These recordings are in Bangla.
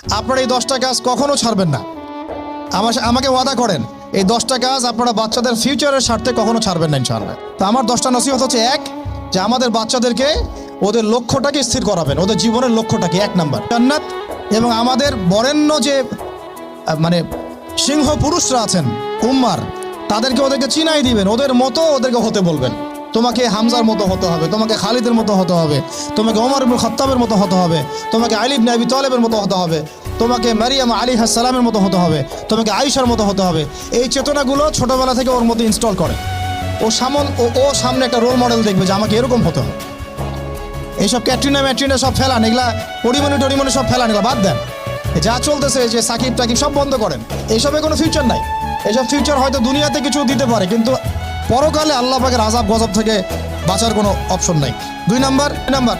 আপনারা এই 10টা কাজ কখনো ছাড়বেন না। আমাকে ওয়াদা করেন এই 10টা কাজ আপনারা বাচ্চাদের ফিউচারের স্বার্থে কখনো ছাড়বেন না ইনশাআল্লাহ। তো আমার 10টা নসিহত হচ্ছে, এক, যে আমাদের বাচ্চাদেরকে ওদের লক্ষ্যটাকে স্থির করাবেন, ওদের জীবনের লক্ষ্যটাকে। 1 নাম্বার জান্নাত। এবং আমাদের বরেণ্য যে মানে সিংহ পুরুষরা আছেন উম্মার, ওদেরকে চিনাই দিবেন, ওদের মতো ওদেরকে হতে বলবেন। তোমাকে হামজার মতো হতে হবে, তোমাকে খালিদের মতো হতে হবে, তোমাকে ওমর ইবনে খাত্তাবের মতো হতে হবে, তোমাকে আলী ইবনে আবি তালেবের মতো হতে হবে, তোমাকে মারিয়াম আলাইহিস সালামের মতো হতে হবে, তোমাকে আয়েশার মতো হতে হবে। এই চেতনাগুলো ছোটবেলা থেকে ওর মধ্যে ইনস্টল করে। ও সামনে একটা রোল মডেল দেখবে যে আমাকে এরকম হতে হবে। এইসব ক্যাটরিনা সব ফেলান, এগুলা পরিমণি সব ফেলান, এগুলা বাদ দেন। যা চলতেছে যে সাকিব টাকিব সব বন্ধ করেন, এইসবে কোনো ফিউচার নাই। এইসব ফিউচার হয়তো দুনিয়াতে কিছু দিতে পারে, কিন্তু পরকালে আল্লাহ পাকের আযাব গজব থেকে বাঁচার কোনো অপশন নাই। 2 নাম্বার,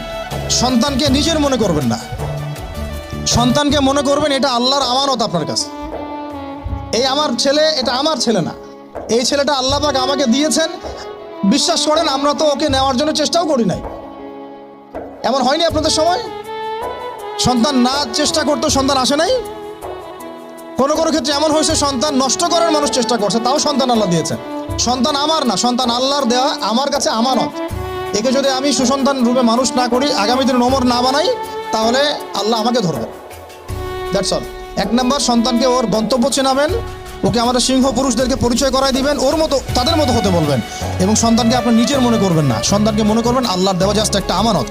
সন্তানকে নিজের মনে করবেন না। সন্তানকে মনে করবেন এটা আল্লাহর আমানত আপনার কাছে। এই আমার ছেলে, এটা আমার ছেলে না, এই ছেলেটা আল্লাহ পাক আমাকে দিয়েছেন। বিশ্বাস করেন আমরা তো ওকে নেওয়ার জন্য চেষ্টাও করি নাই। এমন হয়নি আপনাদের সময়? সন্তান না চেষ্টা করতো সন্তান আসে নাই? কোনো ক্ষেত্রে এমন হয়েছে সন্তান নষ্ট করার মানুষ চেষ্টা করছে, তাও সন্তান আল্লাহ দিয়েছেন। সন্তান আমার না, সন্তান আল্লাহর দেওয়া, আমার কাছে আমানত। একে যদি আমি সুসন্তান রূপে মানুষ না করি, আগামী দিনে ওমর না বানাই, তাহলে আল্লাহ আমাকে ধরবে। That's all. 1 নাম্বার, সন্তানকে ওর গন্তব্য চেনাবেন, ওকে আমাদের সিংহ পুরুষদেরকে পরিচয় করাই দিবেন, ওর মতো তাদের মতো হতে বলবেন। এবং সন্তানকে আপনার নিজের মনে করবেন না, সন্তানকে মনে করবেন আল্লাহর দেওয়া জাস্ট একটা আমানত।